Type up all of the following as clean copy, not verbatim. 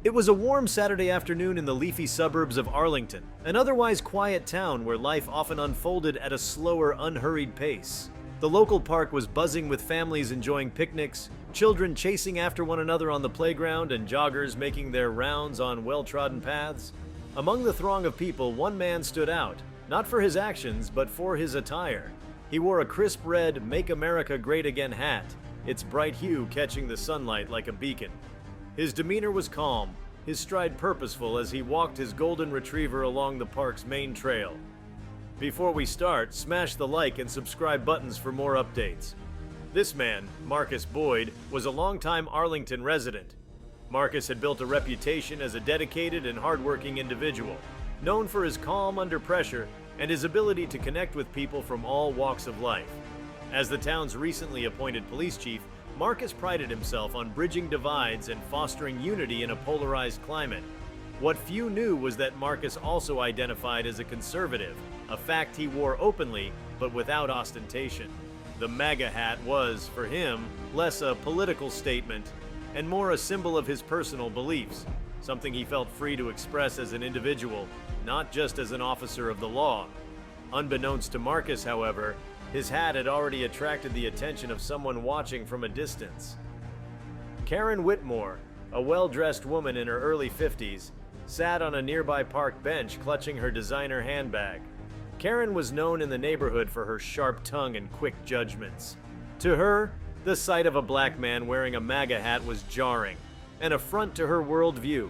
It was a warm Saturday afternoon in the leafy suburbs of Arlington, an otherwise quiet town where life often unfolded at a slower, unhurried pace. The local park was buzzing with families enjoying picnics, children chasing after one another on the playground, and joggers making their rounds on well-trodden paths. Among the throng of people, one man stood out, not for his actions, but for his attire. He wore a crisp red "Make America Great Again" hat, its bright hue catching the sunlight like a beacon. His demeanor was calm, his stride purposeful as he walked his golden retriever along the park's main trail. Before we start, smash the like and subscribe buttons for more updates. This man, Marcus Boyd, was a longtime Arlington resident. Marcus had built a reputation as a dedicated and hardworking individual, known for his calm under pressure and his ability to connect with people from all walks of life. As the town's recently appointed police chief, Marcus prided himself on bridging divides and fostering unity in a polarized climate. What few knew was that Marcus also identified as a conservative, a fact he wore openly but without ostentation. The MAGA hat was, for him, less a political statement and more a symbol of his personal beliefs, something he felt free to express as an individual, not just as an officer of the law. Unbeknownst to Marcus, however, his hat had already attracted the attention of someone watching from a distance. Karen Whitmore, a well-dressed woman in her early 50s, sat on a nearby park bench clutching her designer handbag. Karen was known in the neighborhood for her sharp tongue and quick judgments. To her, the sight of a black man wearing a MAGA hat was jarring, an affront to her worldview.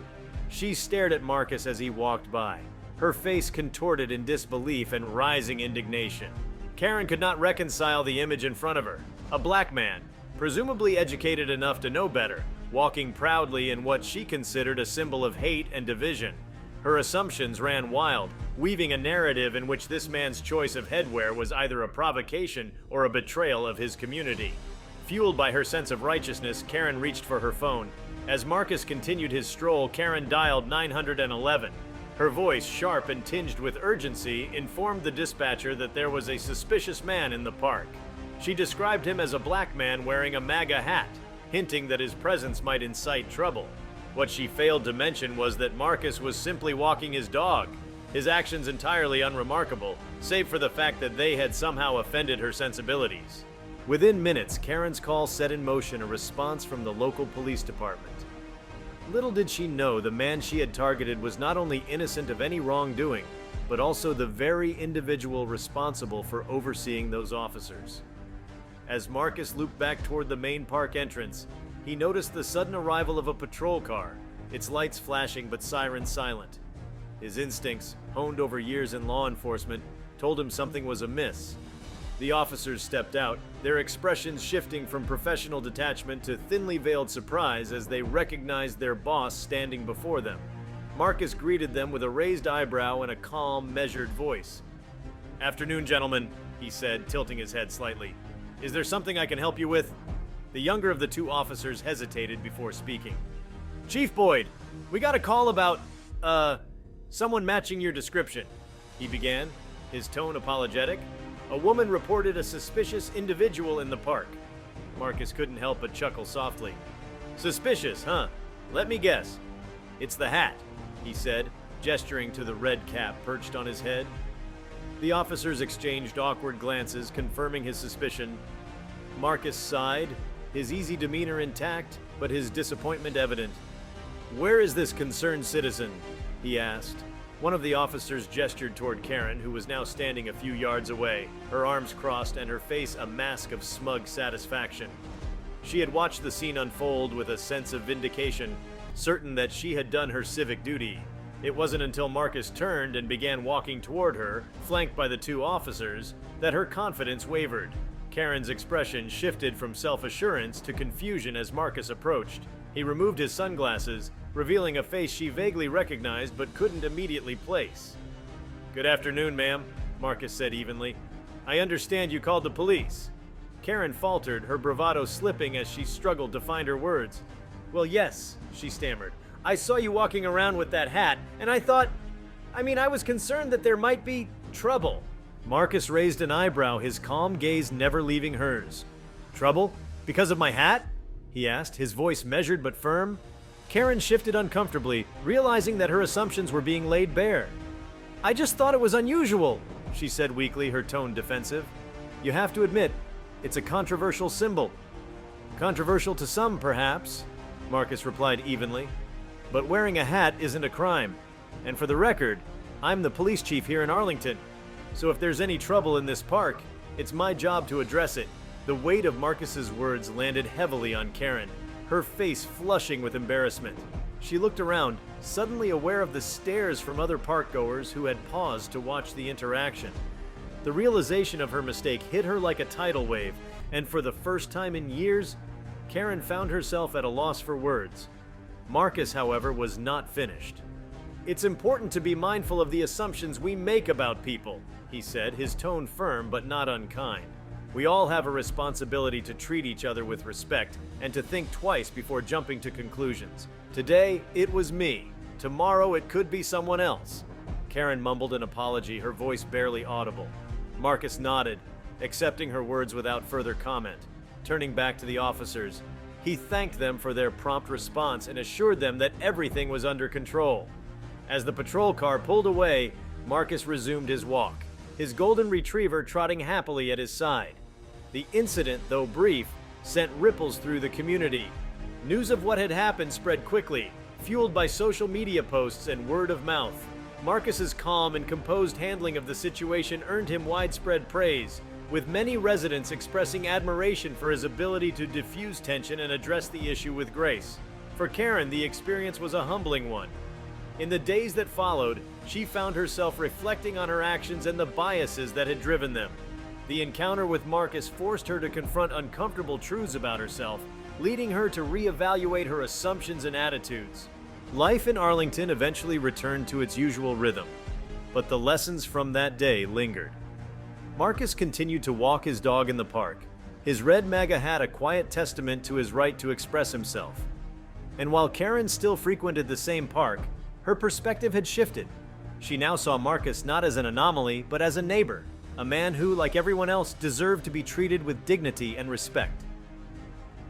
She stared at Marcus as he walked by, her face contorted in disbelief and rising indignation. Karen could not reconcile the image in front of her. A black man, presumably educated enough to know better, walking proudly in what she considered a symbol of hate and division. Her assumptions ran wild, weaving a narrative in which this man's choice of headwear was either a provocation or a betrayal of his community. Fueled by her sense of righteousness, Karen reached for her phone. As Marcus continued his stroll, Karen dialed 911. Her voice, sharp and tinged with urgency, informed the dispatcher that there was a suspicious man in the park. She described him as a black man wearing a MAGA hat, hinting that his presence might incite trouble. What she failed to mention was that Marcus was simply walking his dog, his actions entirely unremarkable, save for the fact that they had somehow offended her sensibilities. Within minutes, Karen's call set in motion a response from the local police department. Little did she know the man she had targeted was not only innocent of any wrongdoing, but also the very individual responsible for overseeing those officers. As Marcus looped back toward the main park entrance, he noticed the sudden arrival of a patrol car, its lights flashing but sirens silent. His instincts, honed over years in law enforcement, told him something was amiss. The officers stepped out, their expressions shifting from professional detachment to thinly veiled surprise as they recognized their boss standing before them. Marcus greeted them with a raised eyebrow and a calm, measured voice. "Afternoon, gentlemen," he said, tilting his head slightly. "Is there something I can help you with?" The younger of the two officers hesitated before speaking. "Chief Boyd, we got a call about, someone matching your description," he began, his tone apologetic. "A woman reported a suspicious individual in the park." Marcus couldn't help but chuckle softly. "Suspicious, huh? Let me guess. It's the hat," he said, gesturing to the red cap perched on his head. The officers exchanged awkward glances, confirming his suspicion. Marcus sighed, his easy demeanor intact, but his disappointment evident. "Where is this concerned citizen?" he asked. One of the officers gestured toward Karen, who was now standing a few yards away, her arms crossed and her face a mask of smug satisfaction. She had watched the scene unfold with a sense of vindication, certain that she had done her civic duty. It wasn't until Marcus turned and began walking toward her, flanked by the two officers, that her confidence wavered. Karen's expression shifted from self-assurance to confusion as Marcus approached. He removed his sunglasses, revealing a face she vaguely recognized but couldn't immediately place. "Good afternoon, ma'am," Marcus said evenly. "I understand you called the police." Karen faltered, her bravado slipping as she struggled to find her words. "Well, yes," she stammered. "I saw you walking around with that hat, and I thought... I was concerned that there might be trouble." Marcus raised an eyebrow, his calm gaze never leaving hers. "Trouble? Because of my hat?" he asked, his voice measured but firm. Karen shifted uncomfortably, realizing that her assumptions were being laid bare. "I just thought it was unusual," she said weakly, her tone defensive. "You have to admit, it's a controversial symbol." "Controversial to some, perhaps," Marcus replied evenly. "But wearing a hat isn't a crime. And for the record, I'm the police chief here in Arlington. So if there's any trouble in this park, it's my job to address it." The weight of Marcus's words landed heavily on Karen, her face flushing with embarrassment. She looked around, suddenly aware of the stares from other parkgoers who had paused to watch the interaction. The realization of her mistake hit her like a tidal wave, and for the first time in years, Karen found herself at a loss for words. Marcus, however, was not finished. "It's important to be mindful of the assumptions we make about people," he said, his tone firm but not unkind. "We all have a responsibility to treat each other with respect and to think twice before jumping to conclusions. Today, it was me. Tomorrow, it could be someone else." Karen mumbled an apology, her voice barely audible. Marcus nodded, accepting her words without further comment. Turning back to the officers, he thanked them for their prompt response and assured them that everything was under control. As the patrol car pulled away, Marcus resumed his walk, his golden retriever trotting happily at his side. The incident, though brief, sent ripples through the community. News of what had happened spread quickly, fueled by social media posts and word of mouth. Marcus's calm and composed handling of the situation earned him widespread praise, with many residents expressing admiration for his ability to diffuse tension and address the issue with grace. For Karen, the experience was a humbling one. In the days that followed, she found herself reflecting on her actions and the biases that had driven them. The encounter with Marcus forced her to confront uncomfortable truths about herself, leading her to reevaluate her assumptions and attitudes. Life in Arlington eventually returned to its usual rhythm, but the lessons from that day lingered. Marcus continued to walk his dog in the park, his red MAGA hat a quiet testament to his right to express himself. And while Karen still frequented the same park, her perspective had shifted. She now saw Marcus not as an anomaly, but as a neighbor, a man who, like everyone else, deserved to be treated with dignity and respect.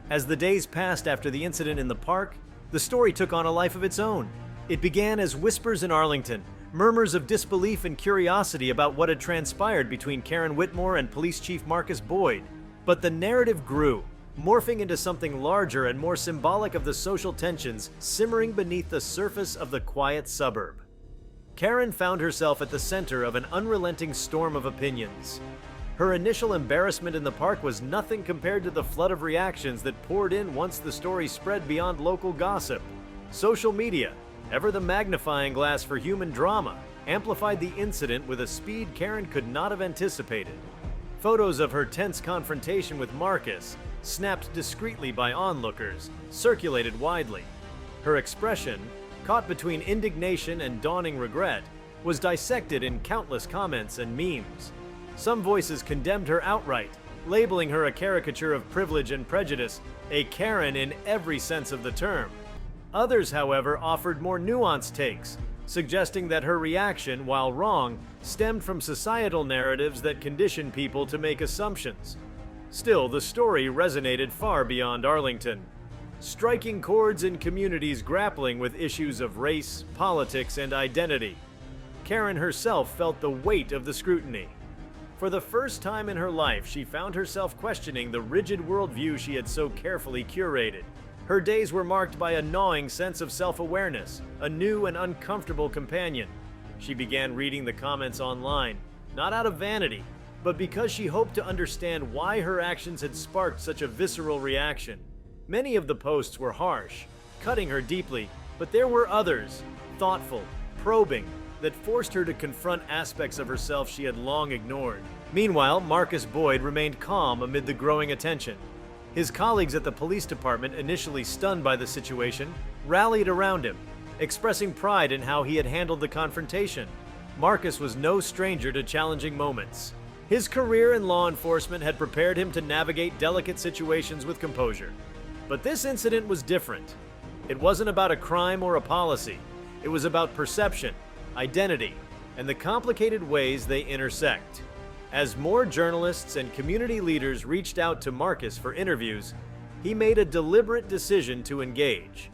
As the days passed after the incident in the park, the story took on a life of its own. It began as whispers in Arlington, murmurs of disbelief and curiosity about what had transpired between Karen Whitmore and Police Chief Marcus Boyd. But the narrative grew, morphing into something larger and more symbolic of the social tensions simmering beneath the surface of the quiet suburb. Karen found herself at the center of an unrelenting storm of opinions. Her initial embarrassment in the park was nothing compared to the flood of reactions that poured in once the story spread beyond local gossip. Social media, ever the magnifying glass for human drama, amplified the incident with a speed Karen could not have anticipated. Photos of her tense confrontation with Marcus, snapped discreetly by onlookers, circulated widely. Her expression, caught between indignation and dawning regret, was dissected in countless comments and memes. Some voices condemned her outright, labeling her a caricature of privilege and prejudice, a Karen in every sense of the term. Others, however, offered more nuanced takes, suggesting that her reaction, while wrong, stemmed from societal narratives that condition people to make assumptions. Still, the story resonated far beyond Arlington, striking chords in communities grappling with issues of race, politics, and identity. Karen herself felt the weight of the scrutiny. For the first time in her life, she found herself questioning the rigid worldview she had so carefully curated. Her days were marked by a gnawing sense of self-awareness, a new and uncomfortable companion. She began reading the comments online, not out of vanity, but because she hoped to understand why her actions had sparked such a visceral reaction. Many of the posts were harsh, cutting her deeply, but there were others, thoughtful, probing, that forced her to confront aspects of herself she had long ignored. Meanwhile, Marcus Boyd remained calm amid the growing attention. His colleagues at the police department, initially stunned by the situation, rallied around him, expressing pride in how he had handled the confrontation. Marcus was no stranger to challenging moments. His career in law enforcement had prepared him to navigate delicate situations with composure. But this incident was different. It wasn't about a crime or a policy. It was about perception, identity, and the complicated ways they intersect. As more journalists and community leaders reached out to Marcus for interviews, he made a deliberate decision to engage.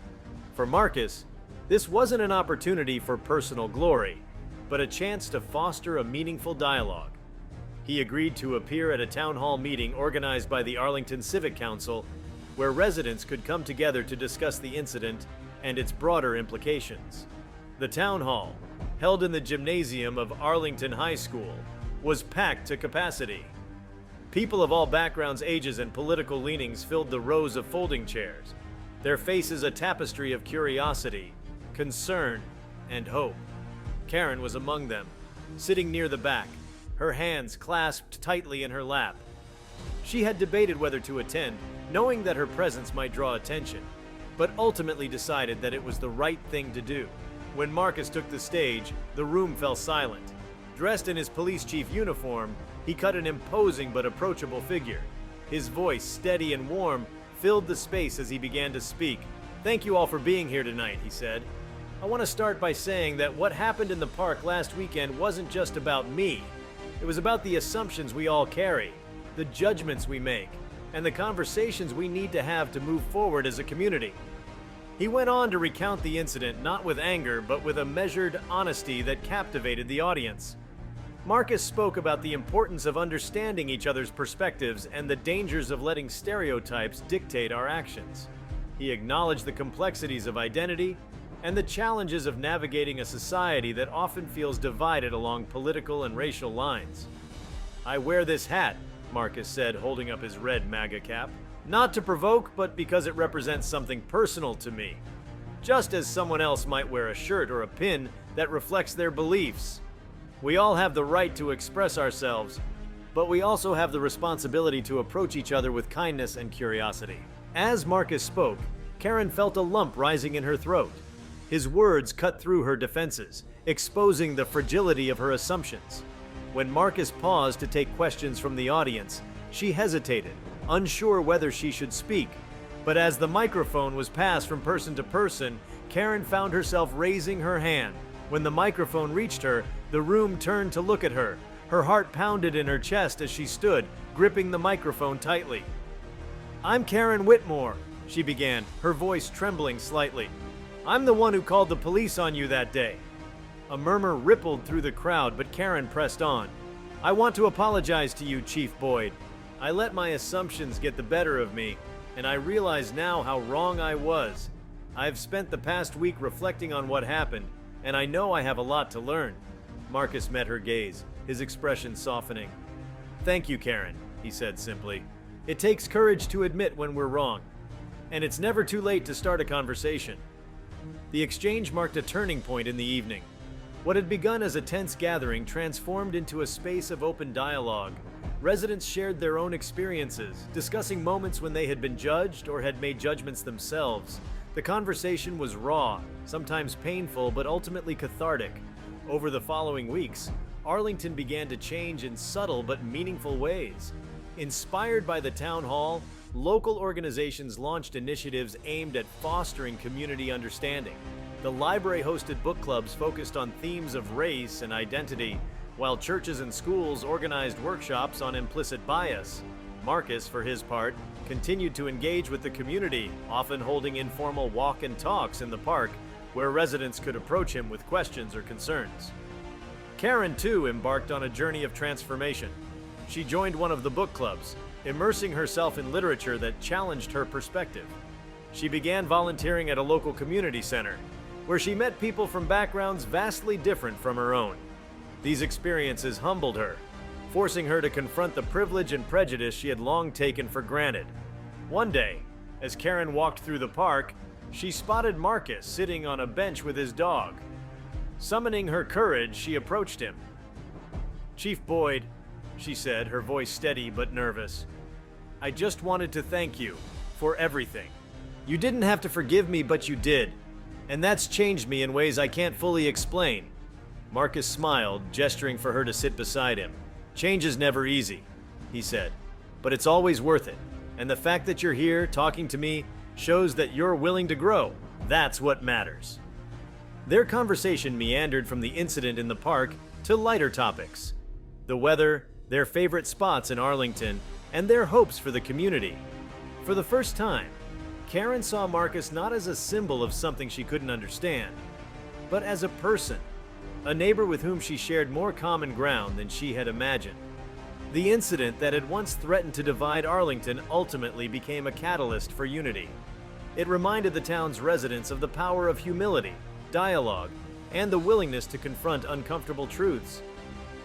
For Marcus, this wasn't an opportunity for personal glory, but a chance to foster a meaningful dialogue. He agreed to appear at a town hall meeting organized by the Arlington Civic Council, where residents could come together to discuss the incident and its broader implications. The town hall, held in the gymnasium of Arlington High School, was packed to capacity. People of all backgrounds, ages, and political leanings filled the rows of folding chairs, their faces a tapestry of curiosity, concern, and hope. Karen was among them, sitting near the back, her hands clasped tightly in her lap. She had debated whether to attend, knowing that her presence might draw attention, but ultimately decided that it was the right thing to do. When Marcus took the stage, the room fell silent. Dressed in his police chief uniform, he cut an imposing but approachable figure. His voice, steady and warm, filled the space as he began to speak. "Thank you all for being here tonight," he said. "I want to start by saying that what happened in the park last weekend wasn't just about me. It was about the assumptions we all carry, the judgments we make, and the conversations we need to have to move forward as a community." He went on to recount the incident not with anger, but with a measured honesty that captivated the audience. Marcus spoke about the importance of understanding each other's perspectives and the dangers of letting stereotypes dictate our actions. He acknowledged the complexities of identity and the challenges of navigating a society that often feels divided along political and racial lines. "I wear this hat," Marcus said, holding up his red MAGA cap, "not to provoke, but because it represents something personal to me. Just as someone else might wear a shirt or a pin that reflects their beliefs. We all have the right to express ourselves, but we also have the responsibility to approach each other with kindness and curiosity." As Marcus spoke, Karen felt a lump rising in her throat. His words cut through her defenses, exposing the fragility of her assumptions. When Marcus paused to take questions from the audience, she hesitated, unsure whether she should speak. But as the microphone was passed from person to person, Karen found herself raising her hand. When the microphone reached her, the room turned to look at her. Her heart pounded in her chest as she stood, gripping the microphone tightly. "I'm Karen Whitmore," she began, her voice trembling slightly. "I'm the one who called the police on you that day." A murmur rippled through the crowd, but Karen pressed on. "I want to apologize to you, Chief Boyd. I let my assumptions get the better of me, and I realize now how wrong I was. I've spent the past week reflecting on what happened, and I know I have a lot to learn." Marcus met her gaze, his expression softening. "Thank you, Karen," he said simply. "It takes courage to admit when we're wrong, and it's never too late to start a conversation." The exchange marked a turning point in the evening. What had begun as a tense gathering transformed into a space of open dialogue. Residents shared their own experiences, discussing moments when they had been judged or had made judgments themselves. The conversation was raw, sometimes painful, but ultimately cathartic. Over the following weeks, Arlington began to change in subtle but meaningful ways. Inspired by the town hall, local organizations launched initiatives aimed at fostering community understanding. The library hosted book clubs focused on themes of race and identity, while churches and schools organized workshops on implicit bias. Marcus, for his part, continued to engage with the community, often holding informal walk and talks in the park, where residents could approach him with questions or concerns. Karen, too, embarked on a journey of transformation. She joined one of the book clubs, immersing herself in literature that challenged her perspective. She began volunteering at a local community center, where she met people from backgrounds vastly different from her own. These experiences humbled her, forcing her to confront the privilege and prejudice she had long taken for granted. One day, as Karen walked through the park, she spotted Marcus sitting on a bench with his dog. Summoning her courage, she approached him. "Chief Boyd," she said, her voice steady but nervous, "I just wanted to thank you for everything. You didn't have to forgive me, but you did, and that's changed me in ways I can't fully explain." Marcus smiled, gesturing for her to sit beside him. "Change is never easy," he said, "but it's always worth it. And the fact that you're here talking to me shows that you're willing to grow. That's what matters." Their conversation meandered from the incident in the park to lighter topics: the weather, their favorite spots in Arlington, and their hopes for the community. For the first time, Karen saw Marcus not as a symbol of something she couldn't understand, but as a person, a neighbor with whom she shared more common ground than she had imagined. The incident that had once threatened to divide Arlington ultimately became a catalyst for unity. It reminded the town's residents of the power of humility, dialogue, and the willingness to confront uncomfortable truths.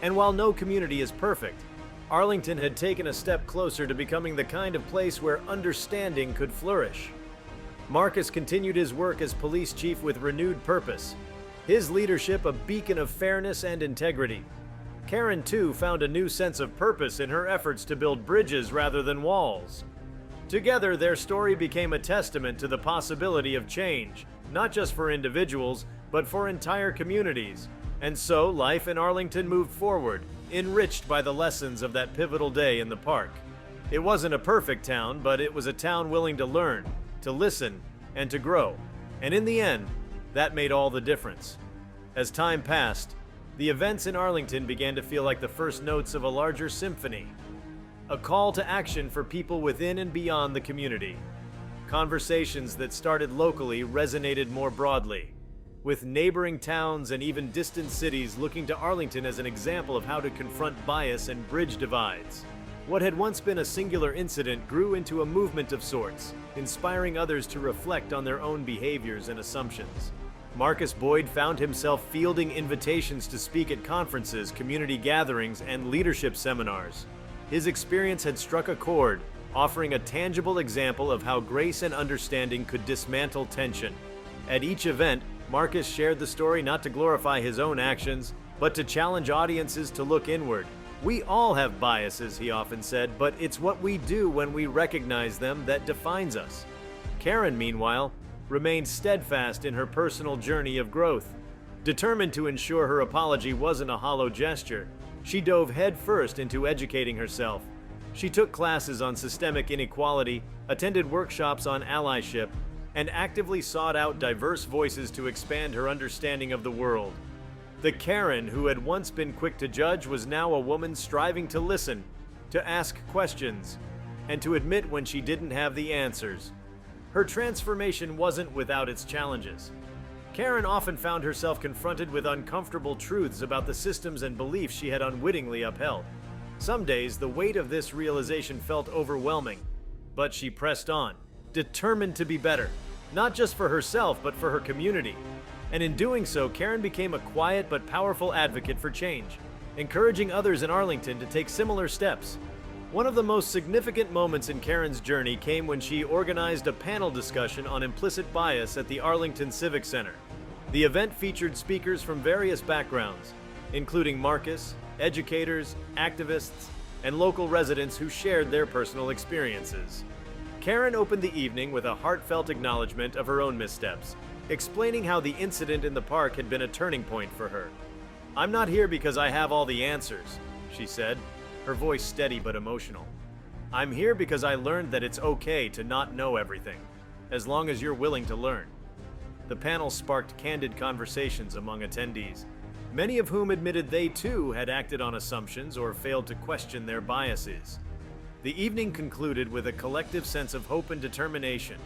And while no community is perfect, Arlington had taken a step closer to becoming the kind of place where understanding could flourish. Marcus continued his work as police chief with renewed purpose, his leadership a beacon of fairness and integrity. Karen, too, found a new sense of purpose in her efforts to build bridges rather than walls. Together, their story became a testament to the possibility of change, not just for individuals, but for entire communities. And so, life in Arlington moved forward, enriched by the lessons of that pivotal day in the park. It wasn't a perfect town, but it was a town willing to learn, to listen, and to grow. And in the end, that made all the difference. As time passed, the events in Arlington began to feel like the first notes of a larger symphony, a call to action for people within and beyond the community. Conversations that started locally resonated more broadly, with neighboring towns and even distant cities looking to Arlington as an example of how to confront bias and bridge divides. What had once been a singular incident grew into a movement of sorts, inspiring others to reflect on their own behaviors and assumptions. Marcus Boyd found himself fielding invitations to speak at conferences, community gatherings, and leadership seminars. His experience had struck a chord, offering a tangible example of how grace and understanding could dismantle tension. At each event, Marcus shared the story not to glorify his own actions, but to challenge audiences to look inward. "We all have biases," he often said, "but it's what we do when we recognize them that defines us." Karen, meanwhile, remained steadfast in her personal journey of growth. Determined to ensure her apology wasn't a hollow gesture, she dove headfirst into educating herself. She took classes on systemic inequality, attended workshops on allyship, and actively sought out diverse voices to expand her understanding of the world. The Karen who had once been quick to judge was now a woman striving to listen, to ask questions, and to admit when she didn't have the answers. Her transformation wasn't without its challenges. Karen often found herself confronted with uncomfortable truths about the systems and beliefs she had unwittingly upheld. Some days, the weight of this realization felt overwhelming, but she pressed on, determined to be better, not just for herself, but for her community. And in doing so, Karen became a quiet but powerful advocate for change, encouraging others in Arlington to take similar steps. One of the most significant moments in Karen's journey came when she organized a panel discussion on implicit bias at the Arlington Civic Center. The event featured speakers from various backgrounds, including Marcus, educators, activists, and local residents who shared their personal experiences. Karen opened the evening with a heartfelt acknowledgement of her own missteps, explaining how the incident in the park had been a turning point for her. "I'm not here because I have all the answers," she said, her voice steady but emotional. "I'm here because I learned that it's okay to not know everything, as long as you're willing to learn." The panel sparked candid conversations among attendees, many of whom admitted they too had acted on assumptions or failed to question their biases. The evening concluded with a collective sense of hope and determination,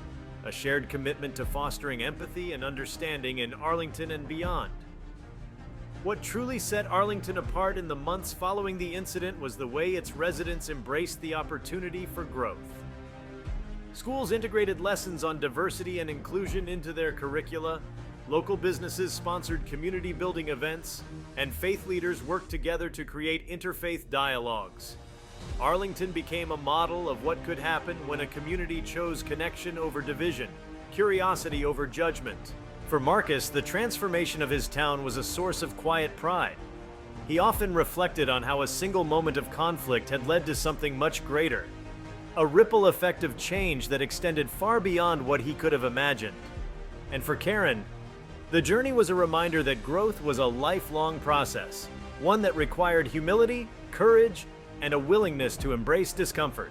a shared commitment to fostering empathy and understanding in Arlington and beyond. What truly set Arlington apart in the months following the incident was the way its residents embraced the opportunity for growth. Schools integrated lessons on diversity and inclusion into their curricula, local businesses sponsored community-building events, and faith leaders worked together to create interfaith dialogues. Arlington became a model of what could happen when a community chose connection over division, curiosity over judgment. For Marcus, the transformation of his town was a source of quiet pride. He often reflected on how a single moment of conflict had led to something much greater, a ripple effect of change that extended far beyond what he could have imagined. And for Karen, the journey was a reminder that growth was a lifelong process, one that required humility, courage, and a willingness to embrace discomfort.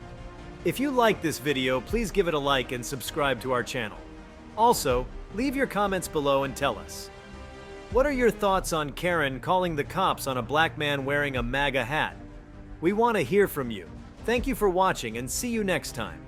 If you liked this video, please give it a like and subscribe to our channel. Also, leave your comments below and tell us. What are your thoughts on Karen calling the cops on a black man wearing a MAGA hat? We want to hear from you. Thank you for watching and see you next time.